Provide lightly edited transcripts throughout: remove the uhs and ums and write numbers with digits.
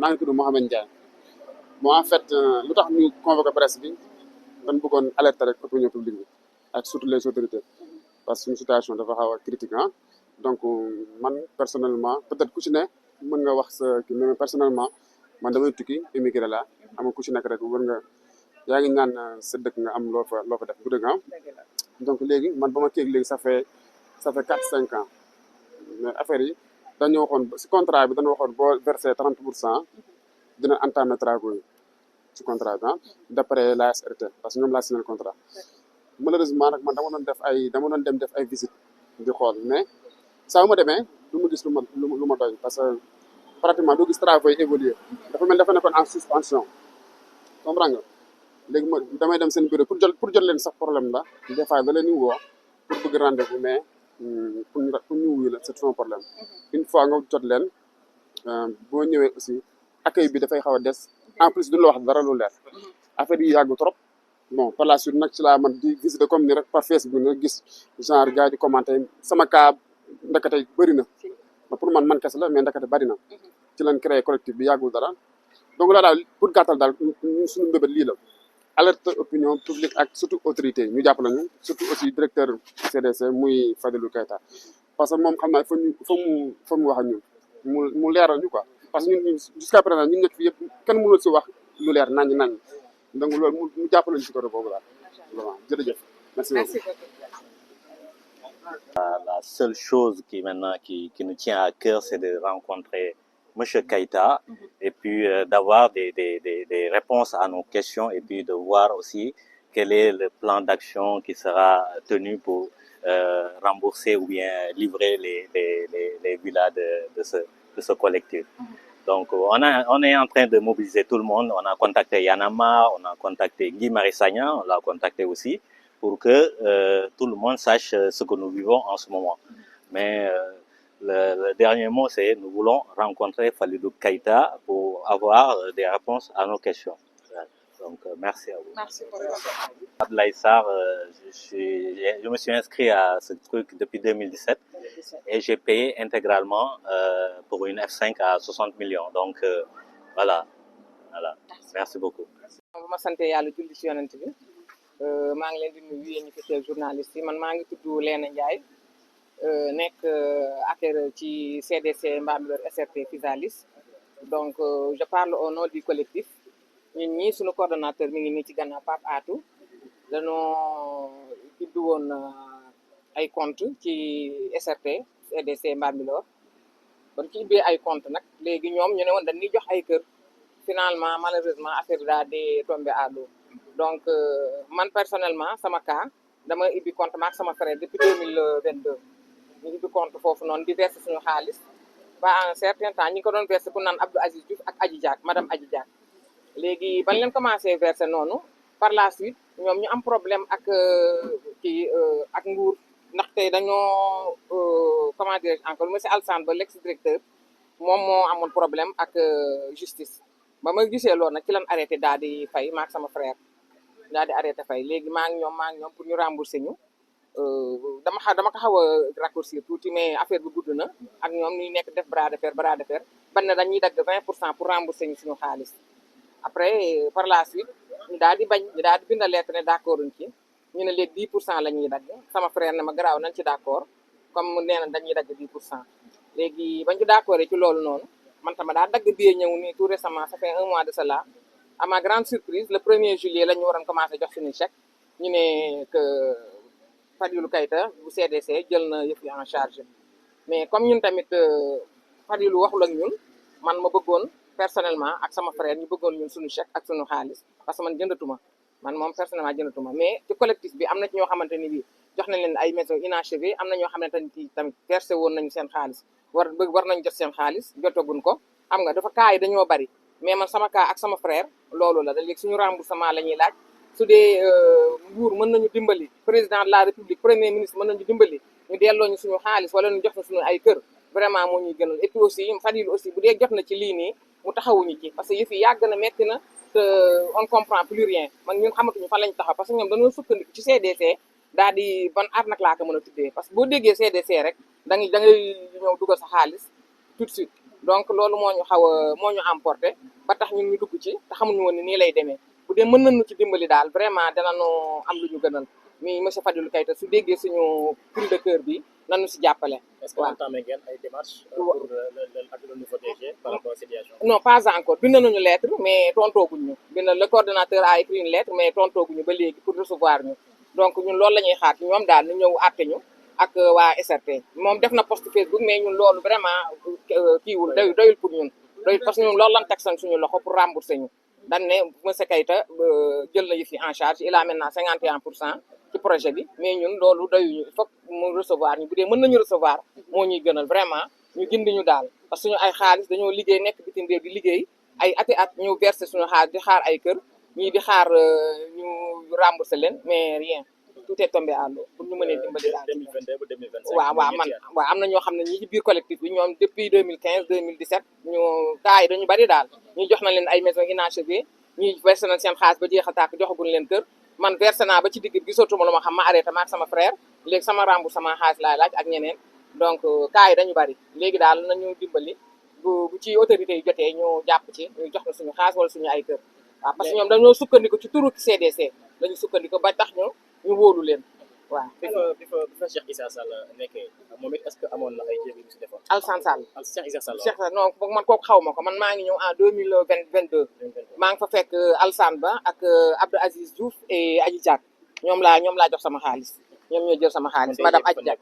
maa ngi tudd Mohamed Ndiaye. Bon en fait lu tax ñu convoqué presse bi dañ bëggoon alerter rek opinion publique bi ak surtout les autorités parce que suñu situation dafa xaw a critique ah. Donc man personnellement peut-être ku ci ne mën nga wax sa kii mais personnellement man damay tukki immigré la am ku ci nekk rek war nga yaa ngi ñaan sa dëkk nga am loo fa def bu dëgg ah. Donc léegi man ba ma kii léegi ça fait 4-5 ans mais affaire yi dañoo waxoon si contrat bi dañoo waxoon boo versé 30% dina entamer travaux yi ci contrat bi d'après la SRT parce que ñoom laa signé le contrat. Malheureusement nag man dama doon dem def ay visite di xool mais saa yu ma demee du ma gis lu ma doy parce que pratiquement doo gis travaux yi évoluer dafa mel dafa nekkoon en suspension comprends nga léegi ma damay dem seen bureau pour jot leen sax problème la des fois da leen di woo pour bëgg rendez-vous mais pour ñu wuyu la c'est un problème. Une fois nga jot leen boo ñëwee aussi accueil bi dafay xaw a des en plus duñu la wax dara lu leer affaire yi yàgg trop. Bon par la suite nag ci laa man di visiter comme ni rek par Facebook nga gis genre gars yi di commenter sama cas ndakate bëri na pour man kese la mais ndakate bëri na ci lañ créé collectif bi yàggul dara. Donc la daal pour gàttal daal suñu mbébét lii la alerte opinion publique ak surtout autorité ñu jàpp nañu surtout aussi directeur CDC muy Fadilou Keita parce que moom xam naa fa mu wax ak ñun mu leeral ñu quoi parce que ñun jusqu'à présent ñun nekk fi yëpp kenn mënul si wax lu leer nañ donc loolu mu jàppale ñu si côté boobu daal vraiment jërëjëf merci beaucoup. La seule chose qui nous tient à cœur, c'est de rencontrer Monsieur Keita et puis d'avoir des réponses à nos questions et puis de voir aussi quel est le plan d'action qui sera tenu pour rembourser ou bien livrer les villas de ce collectif. Donc on est en train de mobiliser tout le monde. On a contacté Y'en a marre, on a contacté Guy Marius Sagna, on l'a contacté aussi pour que tout le monde sache ce que nous vivons en ce moment. Mais le dernier mot, c'est nous voulons rencontrer Fadilou Keita pour avoir des réponses à nos questions. Donc merci à vous. Merci beaucoup. Abdoulaye Sarr, je me suis inscrit à ce truc depuis 2017 et j'ai payé intégralement pour une F5 à 60 millions. Donc voilà. Merci beaucoup. bu ma sant yàlla julli ci yonent bi maa ngi leen di nuyu yéen ñi fi teew journaliste yi man maa ngi tudd Léna Ndiaye nekk affaire ci CDC Mbambilor SRT Physalis. Donc je parle au nom du collectif ñun ñii suñu coordonnateur mi ngi nii ci gannaaw Pape Atou dañoo ibbi woon ay compte ci SRT CDC Mbambilor kon ci ibbee ay compte nag léegi ñoom ñu ne woon dañuy jox ay kër finalement malheureusement affaire bi daal di tombé à l'eau. Donc man personnellement sama cas dama ibbi compte maak sama frère depuis 2022 ñu ibbi compte foofu noonu di verser suñu xaalis ba en certain temps ñi ko doon verser ku naan Abdou Aziz Diouf ak Adji Diak madame Adji Diak léegi bañ leen commencé verser noonu par la suite ñoom ñu am problème ak ak nguur ndaxte dañoo comment dire encore monsieur Alsane Ba l'ex directeur moom moo amoon problème ak justice ba ma gisee loolu nag ci lan arrêté daal di fay maak sama frère daal di arrêté fay léegi maa ngi ñoom pour ñu rembourser ñu dama ko xaw a raccourcir tuuti mais affaire bi gudd na ak ñoom ñuy nekk def bras de fer ban na dañuy dagg 20% pour rembourser ñu suñu xaalis après par la suite ñu daal di bañ ñu daal di bind lettre ne d'accord uñ ci ñu ne léegi 10% la ñuy dagg sama frère ne ma garaaw nañ ci d'accord comme nee na dañuy dagg 10% léegi bañ ci d'accord ci loolu noonu man tama daa dagg billet ñëw nii tout récemment ça fait 1 mois de cela à ma grande surprise le 1er juillet la ñu waroon commencé jox suñu chèque ñu ne que Fadilou Keita bu CDC jël na yëf yi en charge mais comme ñun tamit Fadilou waxul ak ñun man ma bëggoon personnellement ak sama frère ñu bëggoon ñun suñu chèque ak suñu xaalis parce que man jëndatuma man moom personnellement jëndatuma mais ci collectif bi am na ci ñoo xamante ni bii jox nañ leen ay maisons inachevées am na ñoo xamante ni tamit versé woon nañu seen xaalis war nañ jot seen xaalis jotaguñ ko xam nga dafa cas yi dañoo bari mais man sama cas ak sama frère loolu la da léegi suñu remboursement la ñuy laaj su dee nguur mën nañu dimbali président de la république premier ministre mën nañu dimbali ñu delloo ñu suñu xaalis wala ñu jox ñu suñu ay kër vraiment moo ñuy gënal et puis aussi Fadilou aussi bu dee jot na ci lii nii mu taxawuñu ci parce que yëf yi yàgg na metti na te on comprend plus rien man ñun xamatuñu fan lañ taxaw parce que ñoom dañoo sukkandiku ci CDC daal di ban arnaque laa ko mën a tuddee parce que boo déggee CDC rek da ngay ñëw dugal sa xaalis tout de suite donc loolu moo ñu xaw a moo ñu emporté ba tax ñun ñu dugg ci te xamuñu woon ni nii lay demee bu dee mën nañu ci dimbali daal vraiment danañu am lu ñu gënal mi monsieur Fadilou Keita su déggee suñu cri de cœur bi nañu si jàppale. est-ce que entamé ngeen ay démarches pour le nouveau DG par rapport à cette situation? Non, pas encore. Bind nañu lettre mais tontooguñu le coordonnateur a écrit une lettre mais tontooguñu ba léegi pour recevoir ñu donc ñun loolu la ñuy xaar ci ñoom daal ñu ñëw àtte ñu ak waa SRT moom def na post Facebook mais ñun loolu vraiment kiiwul doyul pour ñun doyul parce que ñun loolu lan teg suñu loxo pour rembourser ñu dañ ne monsieur Keita jël na yëf yi en charge il a maintenant 51% ci projet bi mais ñun loolu doyuñu il faut mu recevoir ñu bu dee mën nañu recevoir moo ñuy gënal vraiment ñu gindi ñu daal parce que suñu ay xaalis dañoo liggéey nekk bitim réew di liggéey ay ati at ñu versé suñu xaalis di xaar ay kër ñii di xaar ñu remboursé leen mais rien tout est tombé à l'eau pour ñu mënee dimbali daal 2022 ba 2025 waaw am na ñoo xam ne ñi ci biir collectif bi ñoom depuis 2015 2017 ñu cas yi dañu bari daal ñi jox na leen ay maison inachevée ñi versé nañ seen xaalis ba jeexal tàkk joxaguñ leen kër man versé naa ba ci digg gisatuma lu ma xam ma arrêté ma ak sama frère léegi sama remboursement xaalis laay laaj ak ñeneen donc cas yi dañu bari léegi daal nañu dimbali bu ci autorités yi jotee ñu jàpp ci ñu jox na suñu xaalis wala suñu ay kër waaw parce que ñoom dañoo sukkandiku ci turu CDC lañu sukkandiku ba tax ñu wóolu leen waaw. bi fa Cheikh Issa Sall nekkee moom it est-ce que amoon na ay jéego yu si defoon. Alassane Sall Cheikh Issa Sall Cheikh non man kooku xaw ma ko man maa ngi ñëw en 2022 maa ngi fa fekk Alassane Ba ak Abdou Aziz Diouf et Adji Diak ñoom laa jox sama xaalis ñoom ñoo jël sama xaalis madame Adji Diak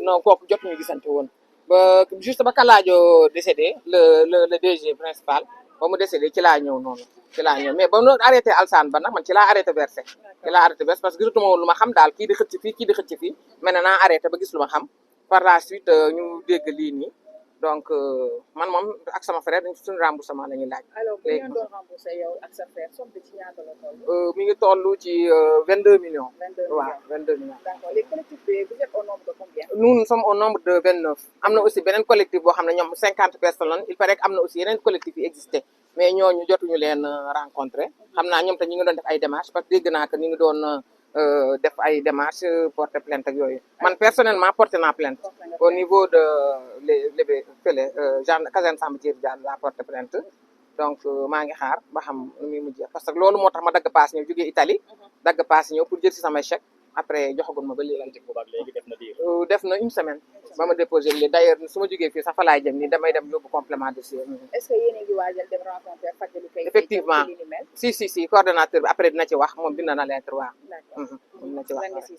non kooku jotuñu gisante woon ba juste ba Kalaajo décédé le DG principal ba mu décédé ci laa ñëw noonu ci laa ñëw mais ba mu arrêté Alassane Ba nag man ci laa arrêté versé parce que gisatuma woon lu ma xam daal kii di xëcc fii kii di xëcc fii maintenant naa arrêté ba gis lu ma xam par la suite ñu dégg lii nii donc man moom ak sama frère dañ suñu remboursement la ñuy laaj. alors bu ngeen doon remboursé yow ak sa frère somme bi ci ñaata la toll. mi ngi toll ci 22 millions. 22 millions waaw 22 millions. d'accord les collectifs bi vous êtes au nombre de combien. nous sommes au nombre de 29. am na aussi beneen collectif boo xam ne ñoom 50 personnes lan il paraît que am na aussi yeneen collectif yi existé mais ñooñu jotuñu leen rencontré xam naa ñoom te ñu ngi doon def ay démarches parce que dégg naa que ñu ngi doon def ay démarches porter plainte ak yooyu man personnellement porté naa plainte au niveau de caserne Samba Diéry Diallo la porté plainte donc maa ngi xaar ba xam nu muy mujjee parce que loolu moo tax ma dagg paas ñëw jógee Italie dagg paas ñëw pour jël si samay chèque après joxagul ma ba léegi def na une semaine ba ma déposé léegi d'ailleurs su ma jógee fii sax fa laay jëm nii damay dem yóbbu complément de dossier. est-ce que yéen a ngi waajal dem rencontrer Fadilou Keita effectivement si coordonnateur bi après dina ci wax moom bind na lettre waaw. dina ci wax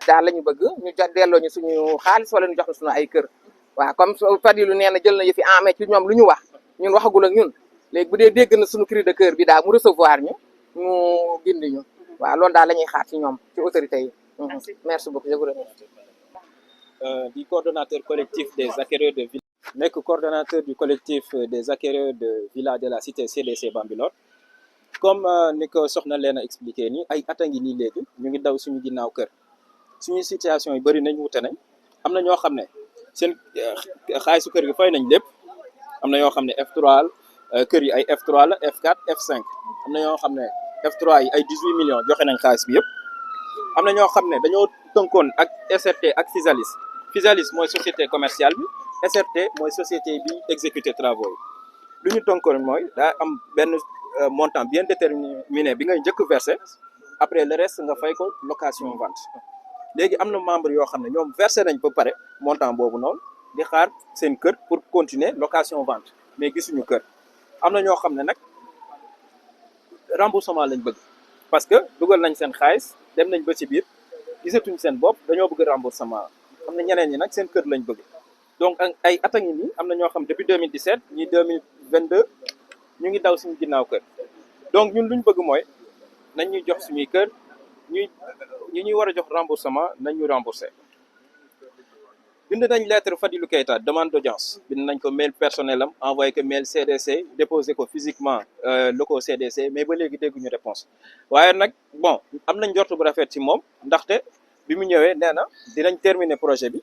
daal la ñu bëgg ñu delloo ñu suñu xaalis wala ñu jox ñu suñu ay kër waaw comme Fadilou nee na jël na yëfi en mai ci ñoom lu ñu wax ñun waxagul ak ñun léegi bu dee dégg na suñu cri de cœur bi daal mu recevoir ñu gindi ñu waaw loolu daal la ñuy xaar ci ñoom ci autorités yi. Merci beaucoup, je vous remercie. Du coordonnateur collectif des acquéreurs de Villa nekk coordonnateur du collectif des acquéreurs de Villa de la cité CDC Bambilor comme ni ko soxna leen a expliqué nii ay at a ngi nii léegi ñu ngi daw suñu ginnaaw kër suñu situation yi bëri nañ wute nañ am na ñoo xam ne seen xaalisu kër gi fay nañ lépp am na ñoo xam ne F3 kër yi ay F3 la F4 F5 am na ñoo xam ne F3 yi ay 18 millions joxe nañ xaalis bi yëpp. am na ñoo xam ne dañoo tënkoon ak SRT ak Physalis mooy société commerciale bi SRT mooy société bi exécuté travaux yi lu ñu tënkoon mooy daa am benn montant bien déterminé bi ngay njëkk versé après le reste nga fay ko location vente léegi am na membre yoo xam ne ñoom versé nañ ba pare montant boobu noonu di xaar seen kër pour continuer location vente mais gisuñu kër am na ñoo xam ne nag remboursement lañ bëgg parce que dugal nañ seen xaalis dem nañ ba ci biir gisatuñ seen bopp dañoo bëgg remboursement am na ñeneen ñi nag seen kër lañ bëgg donc ay at a ngi nii am na ñoo xam depuis 2017 ñi 2022 ñu ngi daw suñu ginnaaw kër donc ñun luñ bëgg mooy nañ ñu jox suñuy kër ñuy war a jox remboursement nañ ñu remboursé bind nañ lettre Fadilou Keita demande d'audience bind nañ ko mail personnel am envoyé ko mail CDC déposé ko physiquement locaux CDC mais ba léegi dégguñu réponse waaye nag bon am nañ njort bu rafet ci moom ndaxte bi mu ñëwee nee na dinañ terminer projet bi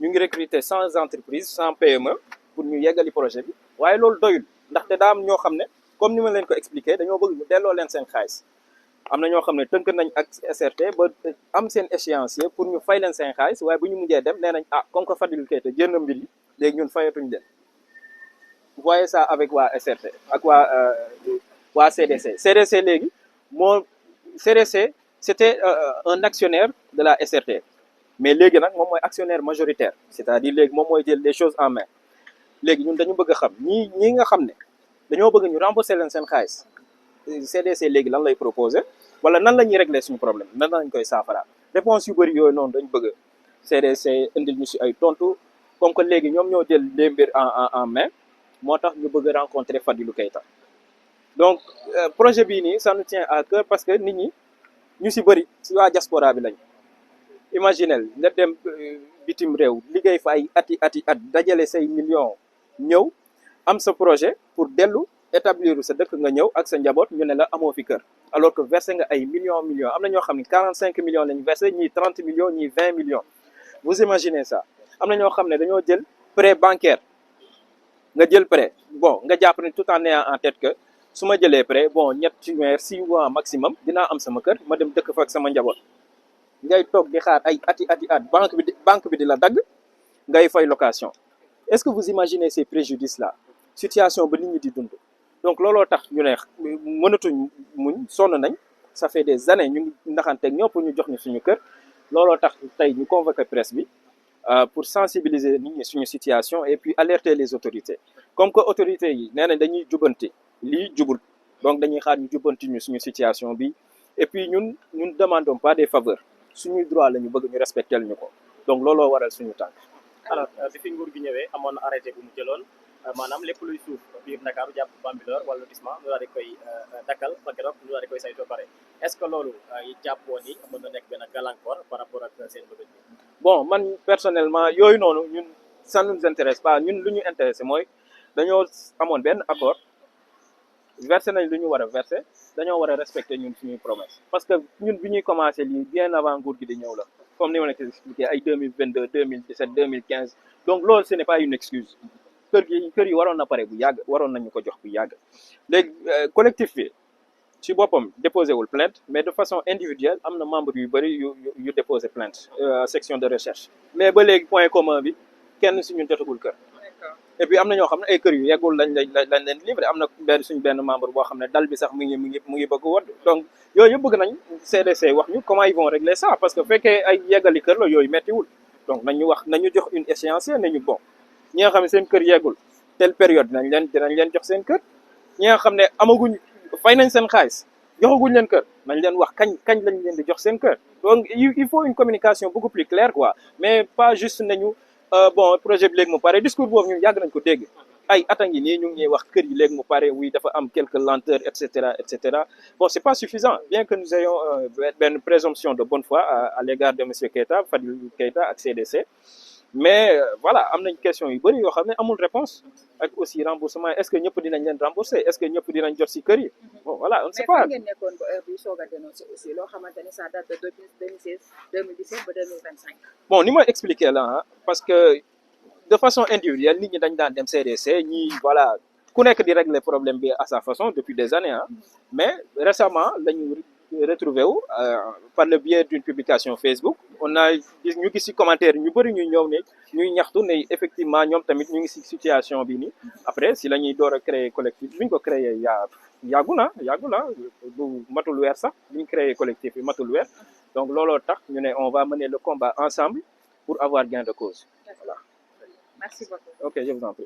ñu ngi recruter 100 entreprises 100 PME pour ñu yeggali projet bi waaye loolu doyul ndaxte daa am ñoo xam ne comme ni ma leen ko expliqué dañoo bëgg ñu delloo leen seen xaalis am na ñoo xam ne tënk nañ ak SRT ba am seen échéancier pour ñu fay leen seen xaalis waaye bu ñu mujjee dem nee nañ comme que Fadilou Keita jënd mbir yi léegi ñun fayatuñ leen voyez ça avec waa SRT ak waa CDC CDC léegi moo CDC c'était un actionnaire de la SRT mais léegi nag moom mooy actionnaire majoritaire c'est-à-dire léegi moom mooy jël les choses en main léegi ñun dañu bëgg a xam ñii nga xam ne dañoo bëgg ñu rembourser leen seen xaalis CDC léegi lan lay proposer wala nan la ñuy régler suñu problème nan lañ koy saafara réponse yu bëri yooyu noonu dañu bëgg CDC indil ñu si ay tontu comme que léegi ñoom ñoo jël les mbir en main moo tax ñu bëgg a rencontrer Fadilou Keita donc projet bii nii ça nous tient à cœur parce que nit ñi ñu si bëri si waa diaspora bi lañ imaginel nga dem bitim réew liggéey fa ay at dajale say millions ñëw am sa projet pour dellu établir sa dëkk nga ñëw ak sa njaboot ñu ne la amoo fi kër alors que versé nga ay millions am na ñoo xam ne 45 millions lañ versé ñii 30 millions ñii 20 millions vous imaginez ça am na ñoo xam ne dañoo jël prêt bancaire nga jël prêt bon nga jàpp ne tout en ayant en tête que su ma jëlee prêt bon ñetti weer 6 mois maximum dinaa am sama kër ma dem dëkk fa ak sama njaboot ngay toog di xaar ay at banque bi di la dagg ngay fay location est-ce que vous imaginez ces préjudices là situation ba nit ñi di dund donc looloo tax ñu ne mënatuñ muñ sonn nañ ça fait des années ñu ngi ndaxanteeg ñoo pour ñu jox ñu suñu kër looloo tax tey ñu convoqué presse bi pour sensibiliser nit ñi suñu situation et puis alerter les autorités comme que autorités yi nee nañ dañuy jubanti lii jubul donc dañuy xaar ñu jubanti ñu suñu situation bi et puis ñun demandons pas des faveurs suñuy droit la ñu bëgg ñu respecter ñu ko donc looloo waral suñu tànk. alors bi fi nguur gi ñëwee amoon na arrêté bu mu jëloon maanaam lépp luy suuf biir Ndakaaru jàpp Bambilor wala lotissement ñu daal di koy dakkal ba keroog ñu daal di koy saytoo pare est-ce que loolu jàppoo ni mën na nekk benn gàllankoor par rapport ak seen bëgg. bon man personnellement yooyu noonu ñun ça ne nous intéresse pas ñun lu ñu intéressé mooy dañoo amoon benn accord versé nañ lu ñu war a versé dañoo war a respecter ñun suñuy promesse parce que ñun bi ñuy commencé lii bien avant nguur gi di ñëw la comme ni ma la ko expliqué ay 2022 2017 2015 donc loolu ce n'est pas une excuse kër yi waroon na pare bu yàgg waroon nañu ko jox bu yàgg léegi collectif bi ci boppam déposé wul plainte mais de façon individuelle am na membre yu bëri yu déposé plainte section de recherche mais ba léegi point commun bi kenn si ñun jotagul kër et puis am na ñoo xam ne ay kër yu yeggul lañ leen livré am na suñu benn membre boo xam ne dal bi sax mu ngi bëgg wodd donc yooyu yëpp bëgg nañ CDC wax ñu comment ils vont régler ça parce que fekkee ay yeggali kër la yooyu mettiwul donc nañu jox une échéancier nañu bon ñi nga xam ne seen kër yeggul telle période dinañ leen jox seen kër ñi nga xam ne amaguñ fay nañ seen xaalis joxaguñ leen kër nañ leen wax kañ lañ leen di jox seen kër donc il faut une communication beaucoup plus claire quoi mais pas juste nañu bon projet bi léegi mu pare discours boobu ñu yàgg nañ ko dégg ay at a ngi nii ñu ngi ñuy wax kër yi léegi mu pare oui dafa am quelques lenteurs et cetera bon c'est pas suffisant bien que nous ayons benn présomption de bonne foi à l'égard de monsieur Keita Fadilou Keita ak CDC mais voilà am nañ question yu bëri yoo xam ne amul réponse ak aussi remboursement est-ce que ñëpp dinañ leen rembourser est-ce que ñëpp dinañ jot ci kër yi bon voilà on ne sait pas. mais ngeen nekkoon ba heure bi soog a dénoncé aussi loo xamante ni ça date de 2016 2017 ba 2025. bon ni ma expliqué la parce que de façon individuelle nit ñi dañ daan dem CDC ñi voilà ku nekk di régler problème bi à sa façon depuis des années mais récemment lañu retrouvé wu par le biais d'une publication Facebook on a ñu gis ci commentaire ñu bëri ñuy ñëw ne ñuy ñaxtu ne effectivement ñoom tamit ñu ngi ci situation bi nii après si la ñuy door a créer collectif bi ñu ko créé yàggu na bu matul weer sax bi ñu créé collectif bi matul weer donc looloo tax ñu ne on va mener le combat ensemble pour avoir gain de cause voilà. Merci beaucoup. Ok, je vous en prie.